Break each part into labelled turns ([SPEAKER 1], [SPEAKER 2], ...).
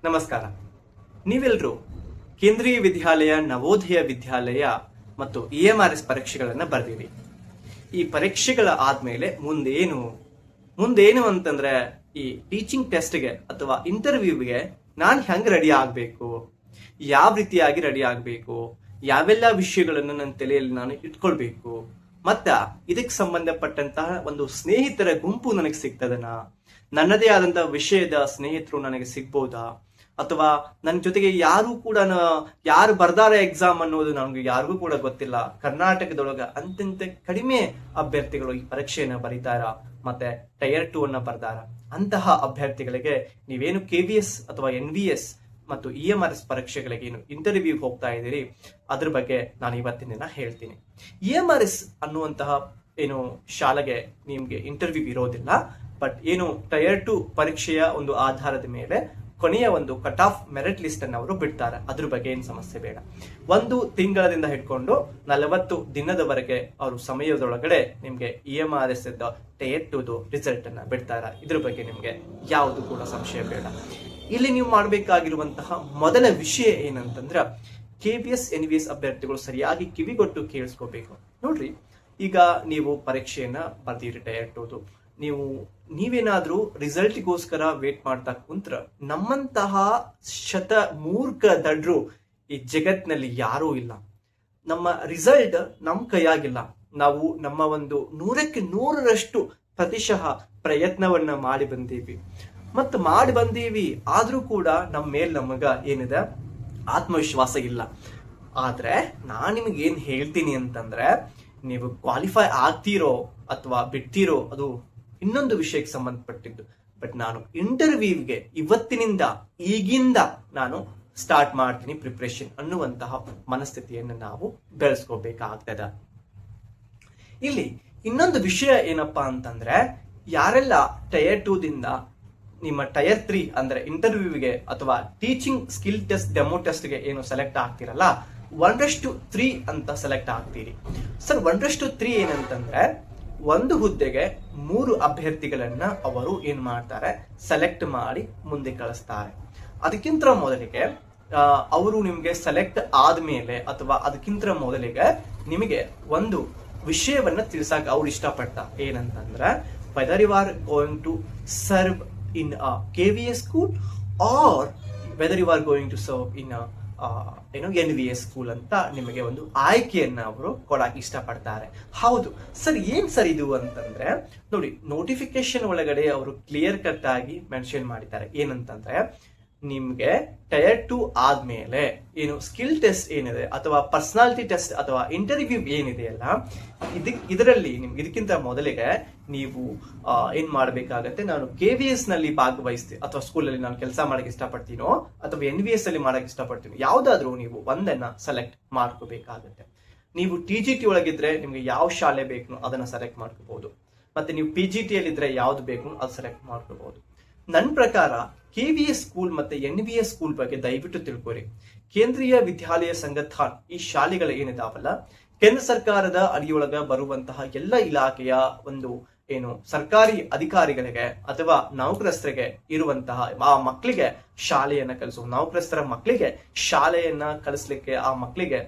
[SPEAKER 1] ನಮಸ್ಕಾರ. ನೀವೆಲ್ಲರೂ ಕೇಂದ್ರೀಯ ವಿದ್ಯಾಲಯ, ನವೋದಯ ವಿದ್ಯಾಲಯ ಮತ್ತು EMRS ಪರೀಕ್ಷೆಗಳನ್ನು ಬರೆದಿರಿ. ಈ ಪರೀಕ್ಷೆಗಳ ಆದ್ಮೇಲೆ ಮುಂದೇನು ಅಂತಂದ್ರೆ ಈ ಟೀಚಿಂಗ್ ಟೆಸ್ಟ್ಗೆ ಅಥವಾ ಇಂಟರ್ವ್ಯೂಗೆ ನಾನು ಹೆಂಗ್ ರೆಡಿ ಆಗ್ಬೇಕು, ಯಾವ ರೀತಿಯಾಗಿ ರೆಡಿ ಆಗ್ಬೇಕು, ಯಾವೆಲ್ಲ ವಿಷಯಗಳನ್ನು ನನ್ನ ತಲೆಯಲ್ಲಿ ನಾನು ಇಟ್ಕೊಳ್ಬೇಕು, ಮತ್ತ ಇದಕ್ಕೆ ಸಂಬಂಧಪಟ್ಟಂತಹ ಒಂದು ಸ್ನೇಹಿತರ ಗುಂಪು ನನಗೆ ಸಿಗ್ತದನ, ನನ್ನದೇ ಆದಂತಹ ವಿಷಯದ ಸ್ನೇಹಿತರು ನನಗೆ ಸಿಗ್ಬೋದಾ, ಅಥವಾ ನನ್ನ ಜೊತೆಗೆ ಯಾರು ಬರ್ದಾರ ಎಕ್ಸಾಮ್ ಅನ್ನೋದು ನನಗೆ ಯಾರಿಗೂ ಕೂಡ ಗೊತ್ತಿಲ್ಲ. ಕರ್ನಾಟಕದೊಳಗ ಅಂತಂತ ಕಡಿಮೆ ಅಭ್ಯರ್ಥಿಗಳು ಈ ಪರೀಕ್ಷೆಯನ್ನ ಬರೀತಾರ, ಮತ್ತೆ ಟೈರ್ 2 ಅನ್ನ ಬರ್ದಾರ. ಅಂತಹ ಅಭ್ಯರ್ಥಿಗಳಿಗೆ ನೀವೇನು KVS ಅಥವಾ NVS ಮತ್ತು EMRS ಪರೀಕ್ಷೆಗಳಿಗೆ ಏನು ಇಂಟರ್ವ್ಯೂ ಹೋಗ್ತಾ ಇದ್ದೀರಿ, ಅದ್ರ ಬಗ್ಗೆ ನಾನು ಇವತ್ತಿನ ದಿನ ಹೇಳ್ತೀನಿ. EMRS ಅನ್ನುವಂತಹ ಏನು ಶಾಲೆಗೆ ನಿಮ್ಗೆ ಇಂಟರ್ವ್ಯೂ ಇರೋದಿಲ್ಲ, ಬಟ್ ಏನು ಟೈರ್ 2 ಪರೀಕ್ಷೆಯ ಒಂದು ಆಧಾರದ ಮೇಲೆ ಕೊನೆಯ ಒಂದು ಕಟ್ ಆಫ್ ಮೆರಿಟ್ ಲಿಸ್ಟ್ ಅನ್ನು ಅವರು ಬಿಡ್ತಾರೆ. ಅದ್ರ ಬಗ್ಗೆ ಏನು ಸಮಸ್ಯೆ ಬೇಡ. 1 ತಿಂಗಳಿಂದ ಹಿಡ್ಕೊಂಡು 40 ದಿನದವರೆಗೆ ಅವರು ಸಮಯದೊಳಗಡೆ ನಿಮ್ಗೆ EMRS ಟೈರ್ 2 ರಿಸಲ್ಟ್ ಅನ್ನ ಬಿಡ್ತಾರೆ. ಇದ್ರ ಬಗ್ಗೆ ನಿಮ್ಗೆ ಯಾವುದು ಕೂಡ ಸಂಶಯ ಬೇಡ. ಇಲ್ಲಿ ನೀವು ಮಾಡಬೇಕಾಗಿರುವಂತಹ ಮೊದಲ ವಿಷಯ ಏನಂತಂದ್ರ KVS NVS ಅಭ್ಯರ್ಥಿಗಳು ಸರಿಯಾಗಿ ಕಿವಿಗೊಟ್ಟು ಕೇಳಿಸ್ಕೋಬೇಕು. ನೋಡ್ರಿ, ಈಗ ನೀವು ಪರೀಕ್ಷೆಯನ್ನ ಬರ್ದಿರಿ ಟೈರ್ 2. ನೀವೇನಾದ್ರೂ ರಿಸಲ್ಟ್ಗೋಸ್ಕರ ವೇಟ್ ಮಾಡ್ತಾ ಕುಂತ್ರ ನಮ್ಮಂತಹ ಮೂರ್ಖ ದಡ್ರು ಈ ಜಗತ್ನಲ್ಲಿ ಯಾರೂ ಇಲ್ಲ. ನಮ್ಮ ರಿಸಲ್ಟ್ ನಮ್ ಕೈಯಾಗಿಲ್ಲ. ನಾವು ನಮ್ಮ ಒಂದು 100ಕ್ಕೆ 100ರಷ್ಟು ಪ್ರತಿಶತ ಪ್ರಯತ್ನವನ್ನ ಮಾಡಿ ಬಂದೀವಿ. ಆದ್ರೂ ಕೂಡ ನಮ್ಮ ಮೇಲೆ ನಮಗ ಏನಿದೆ ಆತ್ಮವಿಶ್ವಾಸ ಇಲ್ಲ. ಆದ್ರೆ ನಾನ್ ನಿಮ್ಗೆ ಏನ್ ಹೇಳ್ತೀನಿ ಅಂತಂದ್ರೆ, ನೀವು ಕ್ವಾಲಿಫೈ ಆಗ್ತೀರೋ ಅಥವಾ ಬಿಡ್ತೀರೋ ಅದು ಇನ್ನೊಂದು ವಿಷಯಕ್ಕೆ ಸಂಬಂಧಪಟ್ಟಿದ್ದು. ಬಟ್ ನಾನು ಇಂಟರ್ವ್ಯೂಗೆ ಈಗಿಂದ ನಾನು ಸ್ಟಾರ್ಟ್ ಮಾಡ್ತೀನಿ ಪ್ರಿಪ್ರೇಷನ್ ಅನ್ನುವಂತಹ ಮನಸ್ಥಿತಿಯನ್ನು ನಾವು ಬೆಳೆಸ್ಕೋಬೇಕಾಗ್ತದ. ಇಲ್ಲಿ ಇನ್ನೊಂದು ವಿಷಯ ಏನಪ್ಪಾ ಅಂತಂದ್ರೆ, ಯಾರೆಲ್ಲ ಟೈರ್ 2 ದಿಂದ ನಿಮ್ಮ ಟೈರ್ 3 ಅಂದ್ರೆ ಇಂಟರ್ವ್ಯೂಗೆ ಅಥವಾ ಟೀಚಿಂಗ್ ಸ್ಕಿಲ್ ಟೆಸ್ಟ್, ಡೆಮೋ ಟೆಸ್ಟ್ಗೆ ಏನು ಸೆಲೆಕ್ಟ್ ಆಗ್ತಿರಲ್ಲ, 1:3 ಅಂತ ಸೆಲೆಕ್ಟ್ ಆಗ್ತೀರಿ. ಸರ್, 1:3 ಏನಂತಂದ್ರೆ, ಒಂದು ಹುದ್ದೆಗೆ 3 ಅಭ್ಯರ್ಥಿಗಳನ್ನ ಅವರು ಏನ್ ಮಾಡ್ತಾರೆ, ಸೆಲೆಕ್ಟ್ ಮಾಡಿ ಮುಂದೆ ಕಳಿಸ್ತಾರೆ. ಅದಕ್ಕಿಂತ ಮೊದಲಿಗೆ ಅವರು ನಿಮ್ಗೆ ಸೆಲೆಕ್ಟ್ ಆದ್ಮೇಲೆ ಅಥವಾ ಅದಕ್ಕಿಂತ ಮೊದಲಿಗೆ ನಿಮಗೆ ಒಂದು ವಿಷಯವನ್ನ ತಿಳಿಸಕ್ ಅವ್ರು ಇಷ್ಟಪಡ್ತಾರೆ. ಏನಂತಂದ್ರೆ, whether you are going to serve in a KVS school or whether you are going to serve in a NVS school ಅಂತ ನಿಮಗೆ ಒಂದು ಆಯ್ಕೆಯನ್ನ ಅವರು ಕೊಡಕ್ಕೆ ಇಷ್ಟಪಡ್ತಾರೆ. ಹೌದು ಸರ್, ಏನ್ ಸರ್ ಇದು ಅಂತಂದ್ರೆ, ನೋಡಿ, ನೋಟಿಫಿಕೇಶನ್ ಒಳಗಡೆ ಅವರು ಕ್ಲಿಯರ್ ಕಟ್ ಆಗಿ ಮೆನ್ಷನ್ ಮಾಡಿದ್ದಾರೆ. ಏನಂತಂದ್ರೆ, ನಿಮ್ಗೆ ಟೈರ್ 2 ಆದ್ಮೇಲೆ ಏನು ಸ್ಕಿಲ್ ಟೆಸ್ಟ್ ಏನಿದೆ ಅಥವಾ ಪರ್ಸನಾಲಿಟಿ ಟೆಸ್ಟ್ ಅಥವಾ ಇಂಟರ್ವ್ಯೂ ಏನಿದೆಯಲ್ಲ, ಇದರಲ್ಲಿ ನಿಮ್ಗೆ ಇದಕ್ಕಿಂತ ಮೊದಲಿಗೆ ನೀವು ಏನ್ ಮಾಡ್ಬೇಕಾಗತ್ತೆ, ನಾನು KVS ನಲ್ಲಿ ಭಾಗವಹಿಸ್ತೀನಿ ಅಥವಾ ಸ್ಕೂಲಲ್ಲಿ ನಾನು ಕೆಲಸ ಮಾಡಕ್ಕೆ ಇಷ್ಟಪಡ್ತೀನೋ ಅಥವಾ NVS ಅಲ್ಲಿ ಮಾಡಕ್ಕೆ ಇಷ್ಟಪಡ್ತೀನೋ, ಯಾವ್ದಾದ್ರು ನೀವು ಒಂದನ್ನ ಸೆಲೆಕ್ಟ್ ಮಾಡ್ಕೋಬೇಕಾಗತ್ತೆ. ನೀವು TGT ಒಳಗಿದ್ರೆ ನಿಮ್ಗೆ ಯಾವ ಶಾಲೆ ಬೇಕು ಅದನ್ನ ಸೆಲೆಕ್ಟ್ ಮಾಡ್ಕೋಬಹುದು. ಮತ್ತೆ ನೀವು PGT ಅಲ್ಲಿ ಇದ್ರೆ ಯಾವ್ದು ಬೇಕು ಅದು ಸೆಲೆಕ್ಟ್ ಮಾಡ್ಕೋಬಹುದು. ನನ್ನ ಪ್ರಕಾರ KVS ಸ್ಕೂಲ್ ಮತ್ತೆ NVS ಸ್ಕೂಲ್ ಬಗ್ಗೆ ದಯವಿಟ್ಟು ತಿಳ್ಕೊರಿ. ಕೇಂದ್ರೀಯ ವಿದ್ಯಾಲಯ ಸಂಘಥಾನ್ ಈ ಶಾಲೆಗಳು ಏನಿದಾವಲ್ಲ, ಕೇಂದ್ರ ಸರ್ಕಾರದ ಅಡಿಯೊಳಗ ಬರುವಂತಹ ಎಲ್ಲ ಇಲಾಖೆಯ ಒಂದು ಏನು ಸರ್ಕಾರಿ ಅಧಿಕಾರಿಗಳಿಗೆ ಅಥವಾ ನೌಕರಸ್ಥರಿಗೆ ಇರುವಂತಹ ಆ ಮಕ್ಕಳಿಗೆ ಶಾಲೆಯನ್ನ ಕಲಿಸುವ, ನೌಕರಸ್ಥರ ಮಕ್ಕಳಿಗೆ ಶಾಲೆಯನ್ನ ಕಲಿಸ್ಲಿಕ್ಕೆ ಆ ಮಕ್ಕಳಿಗೆ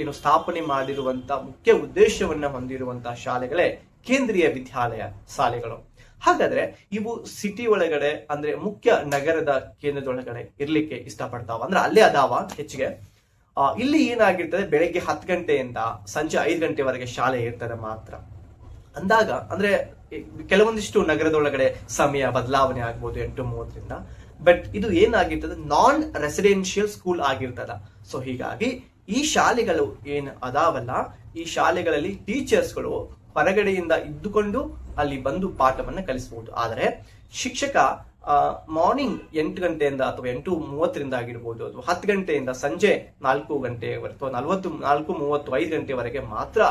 [SPEAKER 1] ಏನು ಸ್ಥಾಪನೆ ಮಾಡಿರುವಂತಹ ಮುಖ್ಯ ಉದ್ದೇಶವನ್ನ ಹೊಂದಿರುವಂತಹ ಶಾಲೆಗಳೇ ಕೇಂದ್ರೀಯ ವಿದ್ಯಾಲಯ ಶಾಲೆಗಳು. ಹಾಗಾದ್ರೆ ಇವು ಸಿಟಿ ಒಳಗಡೆ ಅಂದ್ರೆ ಮುಖ್ಯ ನಗರದ ಕೇಂದ್ರದೊಳಗಡೆ ಇರ್ಲಿಕ್ಕೆ ಇಷ್ಟಪಡ್ತಾವ, ಅಂದ್ರೆ ಅಲ್ಲೇ ಅದಾವ ಹೆಚ್ಚಿಗೆ. ಇಲ್ಲಿ ಏನಾಗಿರ್ತದೆ, ಬೆಳಗ್ಗೆ 10 ಗಂಟೆಯಿಂದ ಸಂಜೆ 5 ಗಂಟೆವರೆಗೆ ಶಾಲೆ ಇರ್ತದೆ ಮಾತ್ರ. ಅಂದಾಗ ಅಂದ್ರೆ ಕೆಲವೊಂದಿಷ್ಟು ನಗರದೊಳಗಡೆ ಸಮಯ ಬದಲಾವಣೆ ಆಗ್ಬೋದು 8:30ರಿಂದ. ಬಟ್ ಇದು ಏನಾಗಿರ್ತದೆ, ನಾನ್ ರೆಸಿಡೆನ್ಷಿಯಲ್ ಸ್ಕೂಲ್ ಆಗಿರ್ತದ. ಸೊ ಹೀಗಾಗಿ ಈ ಶಾಲೆಗಳು ಏನ್ ಅದಾವಲ್ಲ, ಈ ಶಾಲೆಗಳಲ್ಲಿ ಟೀಚರ್ಸ್ಗಳು ಹೊರಗಡೆಯಿಂದ ಇದ್ದುಕೊಂಡು ಅಲ್ಲಿ ಬಂದು ಪಾಠವನ್ನ ಕಲಿಸಬಹುದು. ಆದರೆ ಶಿಕ್ಷಕ ಮಾರ್ನಿಂಗ್ 8 ಗಂಟೆಯಿಂದ ಅಥವಾ 8:30ರಿಂದ ಆಗಿರ್ಬೋದು ಅಥವಾ 10 ಗಂಟೆಯಿಂದ ಸಂಜೆ 4 ಗಂಟೆವರೆಗೆ ಅಥವಾ 4:30, 5 ಗಂಟೆವರೆಗೆ ಮಾತ್ರ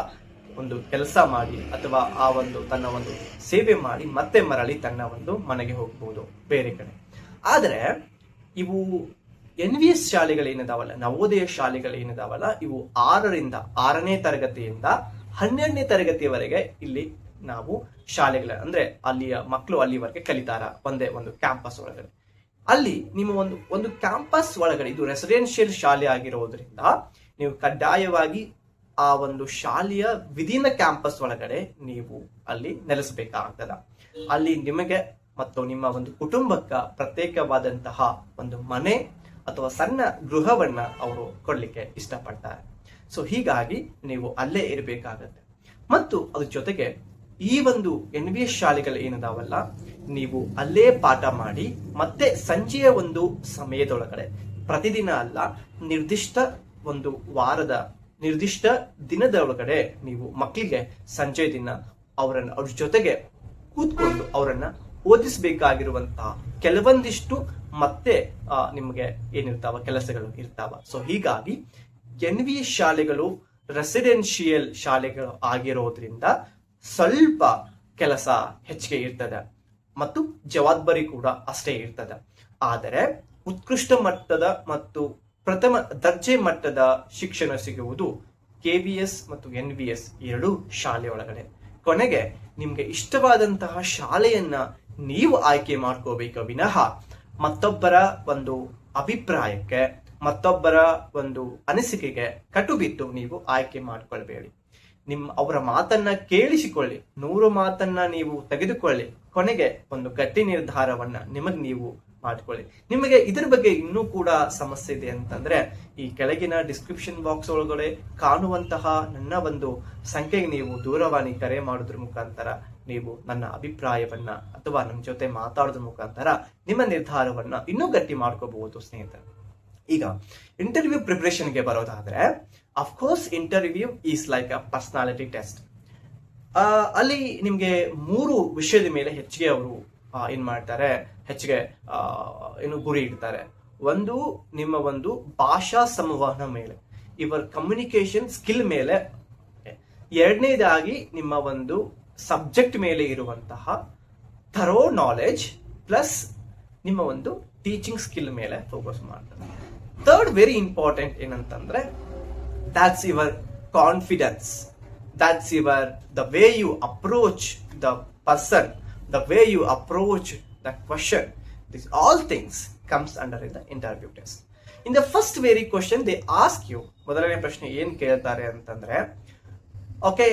[SPEAKER 1] ಒಂದು ಕೆಲಸ ಮಾಡಿ ಅಥವಾ ಆ ಒಂದು ತನ್ನ ಒಂದು ಸೇವೆ ಮಾಡಿ ಮತ್ತೆ ಮರಳಿ ತನ್ನ ಒಂದು ಮನೆಗೆ ಹೋಗ್ಬೋದು ಬೇರೆ ಕಡೆ. ಆದರೆ ಇವು NVS ಶಾಲೆಗಳೇನಿದಾವಲ್ಲ, ನವೋದಯ ಶಾಲೆಗಳೇನಿದಾವಲ್ಲ, ಇವು 6ನೇ ತರಗತಿಯಿಂದ 12ನೇ ತರಗತಿಯವರೆಗೆ ಇಲ್ಲಿ ನಾವು ಶಾಲೆಗಳ ಅಂದ್ರೆ ಅಲ್ಲಿಯ ಮಕ್ಕಳು ಅಲ್ಲಿವರೆಗೆ ಕಲಿತಾರ ಒಂದೇ ಒಂದು ಕ್ಯಾಂಪಸ್ ಒಳಗಡೆ. ಅಲ್ಲಿ ನಿಮ್ಮ ಒಂದು ಕ್ಯಾಂಪಸ್ ಒಳಗಡೆ, ಇದು ರೆಸಿಡೆನ್ಷಿಯಲ್ ಶಾಲೆ ಆಗಿರೋದ್ರಿಂದ ನೀವು ಕಡ್ಡಾಯವಾಗಿ ಆ ಒಂದು ಶಾಲೆಯ ವಿದಿನ ಕ್ಯಾಂಪಸ್ ಒಳಗಡೆ ನೀವು ಅಲ್ಲಿ ನೆಲೆಸಬೇಕಾಗ್ತದ. ಅಲ್ಲಿ ನಿಮಗೆ ಮತ್ತು ನಿಮ್ಮ ಒಂದು ಕುಟುಂಬಕ್ಕ ಪ್ರತ್ಯೇಕವಾದಂತಹ ಒಂದು ಮನೆ ಅಥವಾ ಸಣ್ಣ ಗೃಹವನ್ನ ಅವರು ಕೊಡ್ಲಿಕ್ಕೆ ಇಷ್ಟಪಡ್ತಾರೆ. ಸೊ ಹೀಗಾಗಿ ನೀವು ಅಲ್ಲೇ ಇರಬೇಕಾಗತ್ತೆ. ಮತ್ತು ಅದ್ರ ಜೊತೆಗೆ ಈ ಒಂದು NVS ಶಾಲೆಗಳು ಏನದಾವಲ್ಲ, ನೀವು ಅಲ್ಲೇ ಪಾಠ ಮಾಡಿ ಮತ್ತೆ ಸಂಜೆಯ ಒಂದು ಸಮಯದೊಳಗಡೆ, ಪ್ರತಿದಿನ ಅಲ್ಲ, ನಿರ್ದಿಷ್ಟ ಒಂದು ವಾರದ ನಿರ್ದಿಷ್ಟ ದಿನದ ಒಳಗಡೆ ನೀವು ಮಕ್ಕಳಿಗೆ ಸಂಜೆ ದಿನ ಅವ್ರ ಜೊತೆಗೆ ಕೂತ್ಕೊಂಡು ಅವರನ್ನ ಓದಿಸಬೇಕಾಗಿರುವಂತಹ ಕೆಲವೊಂದಿಷ್ಟು ಮತ್ತೆ ನಿಮಗೆ ಏನಿರ್ತಾವ ಕೆಲಸಗಳು ಇರ್ತಾವ. ಸೊ ಹೀಗಾಗಿ NVS ಶಾಲೆಗಳು ರೆಸಿಡೆನ್ಷಿಯಲ್ ಶಾಲೆಗಳು ಆಗಿರೋದ್ರಿಂದ ಸ್ವಲ್ಪ ಕೆಲಸ ಹೆಚ್ಚಿಗೆ ಇರ್ತದೆ ಮತ್ತು ಜವಾಬ್ದಾರಿ ಕೂಡ ಅಷ್ಟೇ ಇರ್ತದೆ. ಆದರೆ ಉತ್ಕೃಷ್ಟ ಮಟ್ಟದ ಮತ್ತು ಪ್ರಥಮ ದರ್ಜೆ ಮಟ್ಟದ ಶಿಕ್ಷಣ ಸಿಗುವುದು KVS ಮತ್ತು NVS ಎರಡೂ ಶಾಲೆ ಒಳಗಡೆ. ಕೊನೆಗೆ ನಿಮ್ಗೆ ಇಷ್ಟವಾದಂತಹ ಶಾಲೆಯನ್ನ ನೀವು ಆಯ್ಕೆ ಮಾಡ್ಕೋಬೇಕು ವಿನಃ ಮತ್ತೊಬ್ಬರ ಒಂದು ಅಭಿಪ್ರಾಯಕ್ಕೆ, ಮತ್ತೊಬ್ಬರ ಒಂದು ಅನಿಸಿಕೆಗೆ ಕಟು ಬಿದ್ದು ನೀವು ಆಯ್ಕೆ ಮಾಡ್ಕೊಳ್ಬೇಡಿ. ಅವರ ಮಾತನ್ನ ಕೇಳಿಸಿಕೊಳ್ಳಿ, 100 ಮಾತನ್ನ ನೀವು ತೆಗೆದುಕೊಳ್ಳಿ, ಕೊನೆಗೆ ಒಂದು ಗಟ್ಟಿ ನಿರ್ಧಾರವನ್ನ ನಿಮಗೆ ನೀವು ಮಾಡ್ಕೊಳ್ಳಿ. ನಿಮಗೆ ಇದರ ಬಗ್ಗೆ ಇನ್ನೂ ಕೂಡ ಸಮಸ್ಯೆ ಇದೆ ಅಂತಂದ್ರೆ ಈ ಕೆಳಗಿನ ಡಿಸ್ಕ್ರಿಪ್ಷನ್ ಬಾಕ್ಸ್ ಒಳಗಡೆ ಕಾಣುವಂತಹ ನನ್ನ ಒಂದು ಸಂಖ್ಯೆಗೆ ನೀವು ದೂರವಾಣಿ ಕರೆ ಮಾಡೋದ್ರ ಮುಖಾಂತರ ನೀವು ನನ್ನ ಅಭಿಪ್ರಾಯವನ್ನ ಅಥವಾ ನಮ್ಮ ಜೊತೆ ಮಾತಾಡೋದ್ರ ಮುಖಾಂತರ ನಿಮ್ಮ ನಿರ್ಧಾರವನ್ನ ಇನ್ನೂ ಗಟ್ಟಿ ಮಾಡ್ಕೋಬಹುದು ಸ್ನೇಹಿತರೆ. ಈಗ ಇಂಟರ್ವ್ಯೂ ಪ್ರಿಪರೇಷನ್ಗೆ ಬರೋದಾದ್ರೆ, of course interview is like a personality test. ಅಲ್ಲಿ ನಿಮ್ಗೆ 3 ವಿಷಯದ ಮೇಲೆ ಹೆಚ್ಚಿಗೆ ಅವರು ಏನ್ ಮಾಡ್ತಾರೆ, ಹೆಚ್ಚಿಗೆ ಗುರಿ ಇಡ್ತಾರೆ. ಒಂದು ನಿಮ್ಮ ಒಂದು ಭಾಷಾ ಸಂವಹನ ಮೇಲೆ, ಇವರ್ ಕಮ್ಯುನಿಕೇಶನ್ ಸ್ಕಿಲ್ ಮೇಲೆ. ಎರಡನೇದಾಗಿ ನಿಮ್ಮ ಒಂದು ಸಬ್ಜೆಕ್ಟ್ ಮೇಲೆ ಇರುವಂತಹ ಥರೋ ನಾಲೆಜ್ ಪ್ಲಸ್ ನಿಮ್ಮ ಒಂದು ಟೀಚಿಂಗ್ ಸ್ಕಿಲ್ ಮೇಲೆ ಫೋಕಸ್ ಮಾಡ್ತಾರೆ. ಥರ್ಡ್ ವೆರಿ ಇಂಪಾರ್ಟೆಂಟ್ ಏನಂತಂದ್ರೆ that's your confidence, that's your the way you approach the person, the way you approach the question. These all things comes under the interview test. In the first very question they ask you, ಮೊದಲನೇ ಪ್ರಶ್ನೆ ಏನ್ ಕೇಳ್ತಾರೆ ಅಂತಂದ್ರೆ, okay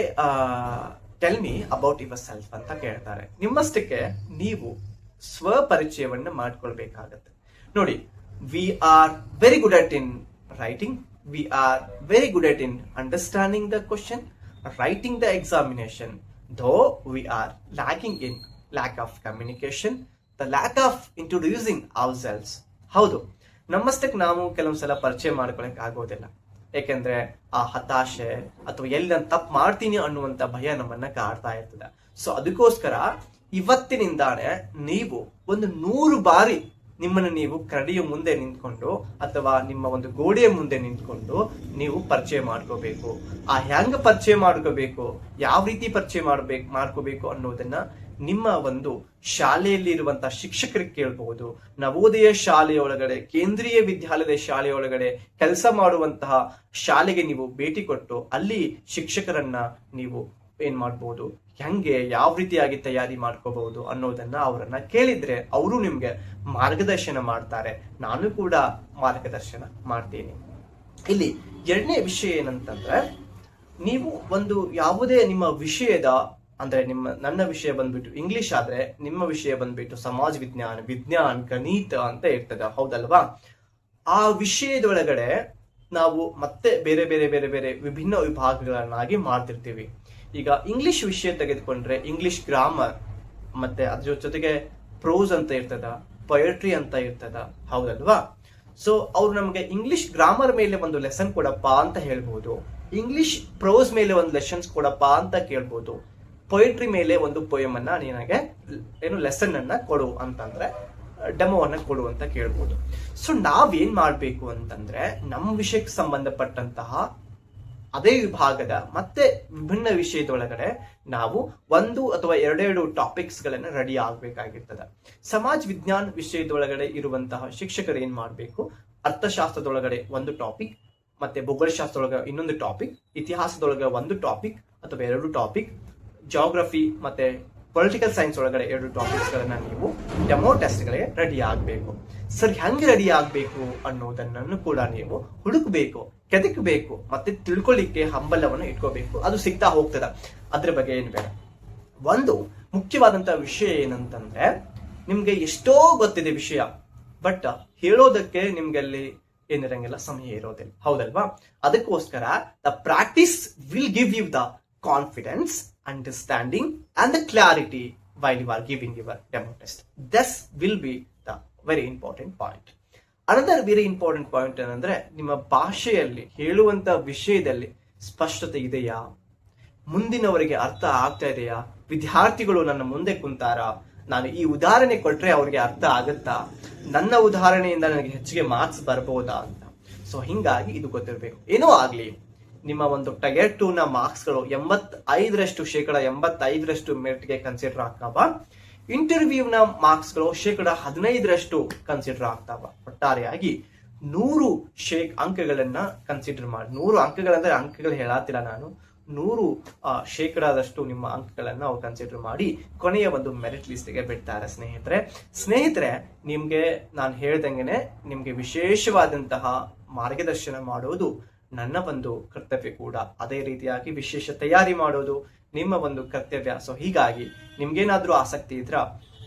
[SPEAKER 1] tell me about your self ಅಂತ ಕೇಳ್ತಾರೆ. ನಿಮ್ಮಷ್ಟಕ್ಕೆ ನೀವು ಸ್ವಪರಿಚಯವನ್ನ ಮಾಡ್ಕೊಳ್ಬೇಕಾಗತ್ತೆ. ನೋಡಿ, we are very good at in writing, we are very good at in understanding the question, writing the examination, though we are lacking in lack of communication, the lack of introducing ourselves. ಹೌದು, ನಮ್ಮಷ್ಟಕ್ಕೆ ನಾವು ಕೆಲವೊಂದ್ಸಲ ಪರಿಚಯ ಮಾಡ್ಕೊಳಕ್ ಆಗೋದಿಲ್ಲ. ಯಾಕೆಂದ್ರೆ ಆ ಹತಾಶೆ ಅಥವಾ ಎಲ್ಲಿ ನಾನು ತಪ್ಪು ಮಾಡ್ತೀನಿ ಅನ್ನುವಂತ ಭಯ ನಮ್ಮನ್ನ ಕಾಡ್ತಾ ಇರ್ತದೆ. ಸೊ ಅದಕ್ಕೋಸ್ಕರ ಇವತ್ತಿನಿಂದಾನೆ ನೀವು ಒಂದು 100 ಬಾರಿ ನಿಮ್ಮನ್ನು ನೀವು ಕರಡಿಯ ಮುಂದೆ ನಿಂತ್ಕೊಂಡು ಅಥವಾ ನಿಮ್ಮ ಒಂದು ಗೋಡೆಯ ಮುಂದೆ ನಿಂತ್ಕೊಂಡು ನೀವು ಪರಿಚಯ ಮಾಡ್ಕೋಬೇಕು. ಆ ಹೆಂಗ ಪರಿಚಯ ಮಾಡ್ಕೋಬೇಕು, ಯಾವ ರೀತಿ ಪರಿಚಯ ಮಾಡ್ಕೋಬೇಕು ಅನ್ನೋದನ್ನ ನಿಮ್ಮ ಒಂದು ಶಾಲೆಯಲ್ಲಿ ಇರುವಂತಹ ಶಿಕ್ಷಕರಿಗೆ ಕೇಳಬಹುದು. ನವೋದಯ ಶಾಲೆಯೊಳಗಡೆ, ಕೇಂದ್ರೀಯ ವಿದ್ಯಾಲಯದ ಶಾಲೆಯೊಳಗಡೆ ಕೆಲಸ ಮಾಡುವಂತಹ ಶಾಲೆಗೆ ನೀವು ಭೇಟಿ ಕೊಟ್ಟು ಅಲ್ಲಿ ಶಿಕ್ಷಕರನ್ನ ನೀವು ಏನ್ ಮಾಡ್ಬೋದು, ಹೆಂಗೆ ಯಾವ ರೀತಿಯಾಗಿ ತಯಾರಿ ಮಾಡ್ಕೋಬಹುದು ಅನ್ನೋದನ್ನ ಅವರನ್ನ ಕೇಳಿದ್ರೆ ಅವರು ನಿಮ್ಗೆ ಮಾರ್ಗದರ್ಶನ ಮಾಡ್ತಾರೆ. ನಾನು ಕೂಡ ಮಾರ್ಗದರ್ಶನ ಮಾಡ್ತೀನಿ. ಇಲ್ಲಿ ಎರಡನೇ ವಿಷಯ ಏನಂತಂದ್ರೆ, ನೀವು ಒಂದು ಯಾವುದೇ ನಿಮ್ಮ ವಿಷಯದ, ಅಂದ್ರೆ ನನ್ನ ವಿಷಯ ಬಂದ್ಬಿಟ್ಟು ಇಂಗ್ಲಿಷ್ ಆದ್ರೆ ನಿಮ್ಮ ವಿಷಯ ಬಂದ್ಬಿಟ್ಟು ಸಮಾಜ ವಿಜ್ಞಾನ, ವಿಜ್ಞಾನ, ಗಣಿತ ಅಂತ ಇರ್ತದೆ, ಹೌದಲ್ವಾ? ಆ ವಿಷಯದೊಳಗಡೆ ನಾವು ಮತ್ತೆ ಬೇರೆ ಬೇರೆ ಬೇರೆ ಬೇರೆ ವಿಭಿನ್ನ ವಿಭಾಗಗಳನ್ನಾಗಿ ಮಾಡ್ತಿರ್ತೀವಿ. ಈಗ ಇಂಗ್ಲಿಷ್ ವಿಷಯ ತೆಗೆದುಕೊಂಡ್ರೆ ಇಂಗ್ಲಿಷ್ ಗ್ರಾಮರ್, ಮತ್ತೆ ಅದ್ರ ಜೊತೆಗೆ ಪ್ರೋಸ್ ಅಂತ ಇರ್ತದ, ಪೊಯಟ್ರಿ ಅಂತ ಇರ್ತದ, ಹೌದಲ್ವಾ? ಸೊ ಅವ್ರು ನಮ್ಗೆ ಇಂಗ್ಲಿಷ್ ಗ್ರಾಮರ್ ಮೇಲೆ ಒಂದು ಲೆಸನ್ ಕೊಡಪ್ಪ ಅಂತ ಹೇಳ್ಬೋದು, ಇಂಗ್ಲಿಷ್ ಪ್ರೋಸ್ ಮೇಲೆ ಒಂದು ಲೆಸನ್ಸ್ ಕೊಡಪ್ಪ ಅಂತ ಕೇಳ್ಬೋದು, ಪೊಯಟ್ರಿ ಮೇಲೆ ಒಂದು ಪೊಯಮ್ ಅನ್ನ ನಿನಗೆ ಲೆಸನ್ ಅನ್ನ ಕೊಡು ಅಂತಂದ್ರೆ, ಡೆಮೋವನ್ನ ಕೊಡು ಅಂತ ಕೇಳ್ಬೋದು. ಸೊ ನಾವೇನ್ ಮಾಡ್ಬೇಕು ಅಂತಂದ್ರೆ, ನಮ್ಮ ವಿಷಯಕ್ಕೆ ಸಂಬಂಧಪಟ್ಟಂತಹ ಅದೇ ವಿಭಾಗದ ಮತ್ತೆ ವಿಭಿನ್ನ ವಿಷಯದೊಳಗಡೆ ನಾವು 1 ಅಥವಾ 2 ಟಾಪಿಕ್ಸ್ ಗಳನ್ನ ರೆಡಿ ಆಗ್ಬೇಕಾಗಿರ್ತದೆ. ಸಮಾಜ ವಿಜ್ಞಾನ ವಿಷಯದೊಳಗಡೆ ಇರುವಂತಹ ಶಿಕ್ಷಕರು ಏನ್ ಮಾಡ್ಬೇಕು, ಅರ್ಥಶಾಸ್ತ್ರದೊಳಗಡೆ ಒಂದು ಟಾಪಿಕ್, ಮತ್ತೆ ಭೂಗೋಳಶಾಸ್ತ್ರದೊಳಗ ಇನ್ನೊಂದು ಟಾಪಿಕ್, ಇತಿಹಾಸದೊಳಗ ಒಂದು ಟಾಪಿಕ್ ಅಥವಾ 2 ಟಾಪಿಕ್, ಜಾಗ್ರಫಿ ಮತ್ತೆ ಪೊಲಿಟಿಕಲ್ ಸೈನ್ಸ್ ಒಳಗಡೆ 2 ಟಾಪಿಕ್ಸ್ ಗಳನ್ನ ನೀವು ಡೆಮೋ ಟೆಸ್ಟ್ ಗಳಿಗೆ ರೆಡಿ ಆಗ್ಬೇಕು. ಸರ್ ಹೆಂಗೆ ರೆಡಿ ಆಗ್ಬೇಕು ಅನ್ನೋದನ್ನು ಕೂಡ ನೀವು ಹುಡುಕಬೇಕು, ಕೆದಕಬೇಕು, ಮತ್ತೆ ತಿಳ್ಕೊಳ್ಳಿಕ್ಕೆ ಹಂಬಲವನ್ನು ಇಟ್ಕೋಬೇಕು. ಅದು ಸಿಗ್ತಾ ಹೋಗ್ತದ, ಅದ್ರ ಬಗ್ಗೆ ಏನ್ ಬೇಡ. ಒಂದು ಮುಖ್ಯವಾದಂತ ವಿಷಯ ಏನಂತಂದ್ರೆ, ನಿಮ್ಗೆ ಎಷ್ಟೋ ಗೊತ್ತಿದೆ ವಿಷಯ, ಬಟ್ ಹೇಳೋದಕ್ಕೆ ನಿಮ್ಗೆ ಅಲ್ಲಿ ಏನಿರಂಗಿಲ್ಲ, ಸಮಯ ಇರೋದಿಲ್ಲ, ಹೌದಲ್ವಾ? ಅದಕ್ಕೋಸ್ಕರ the practice will give you the confidence, understanding and the clarity while you are giving your demo test. This will be the very important point. Another very important point ಏನಂದ್ರೆ, ನಿಮ್ಮ ಭಾಷೆಯಲ್ಲಿ ಹೇಳುವಂತ ವಿಷಯದಲ್ಲಿ ಸ್ಪಷ್ಟತೆ ಇದೆಯಾ, ಮುಂದಿನವರಿಗೆ ಅರ್ಥ ಆಗ್ತಾ ಇದೆಯಾ, ವಿದ್ಯಾರ್ಥಿಗಳು ನನ್ನ ಮುಂದೆ ಕುಂತಾರ, ನಾನು ಈ ಉದಾಹರಣೆ ಕೊಟ್ರೆ ಅವ್ರಿಗೆ ಅರ್ಥ ಆಗುತ್ತಾ, ನನ್ನ ಉದಾಹರಣೆಯಿಂದ ನನಗೆ ಹೆಚ್ಚಿಗೆ ಮಾರ್ಕ್ಸ್ ಬರ್ಬೋದಾ ಅಂತ. ಸೊ ಹಿಂಗಾಗಿ ಇದು ಗೊತ್ತಿರಬೇಕು. ಏನೋ ಆಗ್ಲಿ, ನಿಮ್ಮ ಒಂದು ಟೈರ್ 2 ನ ಮಾರ್ಕ್ಸ್ ಗಳು 85% ಮೆರಿಟ್ಗೆ ಕನ್ಸಿಡರ್ ಆಗ್ತಾವ. ಇಂಟರ್ವ್ಯೂ ನ ಮಾರ್ಕ್ಸ್ ಗಳು 15% ಕನ್ಸಿಡರ್ ಆಗ್ತಾವ. ಒಟ್ಟಾರೆಯಾಗಿ 100 ಅಂಕಗಳನ್ನ ಕನ್ಸಿಡರ್ ಮಾಡಿ, 100 ಅಂಕಗಳಂದ್ರೆ ಅಂಕಗಳು ಹೇಳಾತಿಲ್ಲ ನಾನು, 100% ನಿಮ್ಮ ಅಂಕಗಳನ್ನ ಅವ್ರು ಕನ್ಸಿಡರ್ ಮಾಡಿ ಕೊನೆಯ ಒಂದು ಮೆರಿಟ್ ಲಿಸ್ಟ್ ಗೆ ಬಿಡ್ತಾರೆ. ಸ್ನೇಹಿತರೆ ನಿಮ್ಗೆ ನಾನು ಹೇಳ್ದಂಗೆನೆ ನಿಮ್ಗೆ ವಿಶೇಷವಾದಂತಹ ಮಾರ್ಗದರ್ಶನ ಮಾಡೋದು ನನ್ನ ಒಂದು ಕರ್ತವ್ಯ ಕೂಡ, ಅದೇ ರೀತಿಯಾಗಿ ವಿಶೇಷ ತಯಾರಿ ಮಾಡೋದು ನಿಮ್ಮ ಒಂದು ಕರ್ತವ್ಯ. ಸೊ ಹೀಗಾಗಿ ನಿಮ್ಗೇನಾದ್ರೂ ಆಸಕ್ತಿ ಇದ್ರ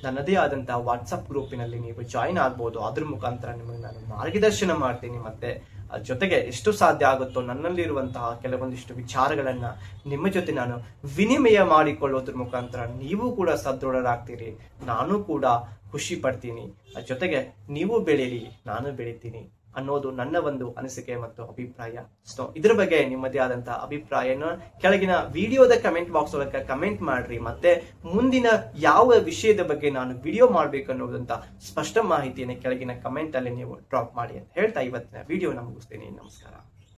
[SPEAKER 1] ನನ್ನದೇ ಆದಂತಹ ವಾಟ್ಸಪ್ ಗ್ರೂಪಿನಲ್ಲಿ ನೀವು ಜಾಯಿನ್ ಆಗ್ಬೋದು. ಅದ್ರ ಮುಖಾಂತರ ನಿಮಗೆ ನಾನು ಮಾರ್ಗದರ್ಶನ ಮಾಡ್ತೀನಿ, ಮತ್ತೆ ಜೊತೆಗೆ ಎಷ್ಟು ಸಾಧ್ಯ ಆಗುತ್ತೋ ನನ್ನಲ್ಲಿರುವಂತಹ ಕೆಲವೊಂದಿಷ್ಟು ವಿಚಾರಗಳನ್ನ ನಿಮ್ಮ ಜೊತೆ ನಾನು ವಿನಿಮಯ ಮಾಡಿಕೊಳ್ಳೋದ್ರ ಮುಖಾಂತರ ನೀವು ಕೂಡ ಸದೃಢರಾಗ್ತೀರಿ, ನಾನು ಕೂಡ ಖುಷಿ ಪಡ್ತೀನಿ, ಜೊತೆಗೆ ನೀವು ಬೆಳೀರಿ, ನಾನು ಬೆಳಿತೀನಿ ಅನ್ನೋದು ನನ್ನ ಒಂದು ಅನಿಸಿಕೆ ಮತ್ತು ಅಭಿಪ್ರಾಯ. ಸೊ ಇದ್ರ ಬಗ್ಗೆ ನಿಮ್ಮದೇ ಆದಂತಹ ಅಭಿಪ್ರಾಯನ ಕೆಳಗಿನ ವಿಡಿಯೋದ ಕಮೆಂಟ್ ಬಾಕ್ಸ್ ಒಳಗೆ ಕಮೆಂಟ್ ಮಾಡ್ರಿ. ಮತ್ತೆ ಮುಂದಿನ ಯಾವ ವಿಷಯದ ಬಗ್ಗೆ ನಾನು ವಿಡಿಯೋ ಮಾಡ್ಬೇಕು ಅನ್ನೋದಂತ ಸ್ಪಷ್ಟ ಮಾಹಿತಿಯನ್ನು ಕೆಳಗಿನ ಕಮೆಂಟ್ ಅಲ್ಲಿ ನೀವು ಡ್ರಾಪ್ ಮಾಡಿ ಅಂತ ಹೇಳ್ತಾ ಇವತ್ತಿನ ವಿಡಿಯೋನ ಮುಗಿಸ್ತೀನಿ. ನಮಸ್ಕಾರ.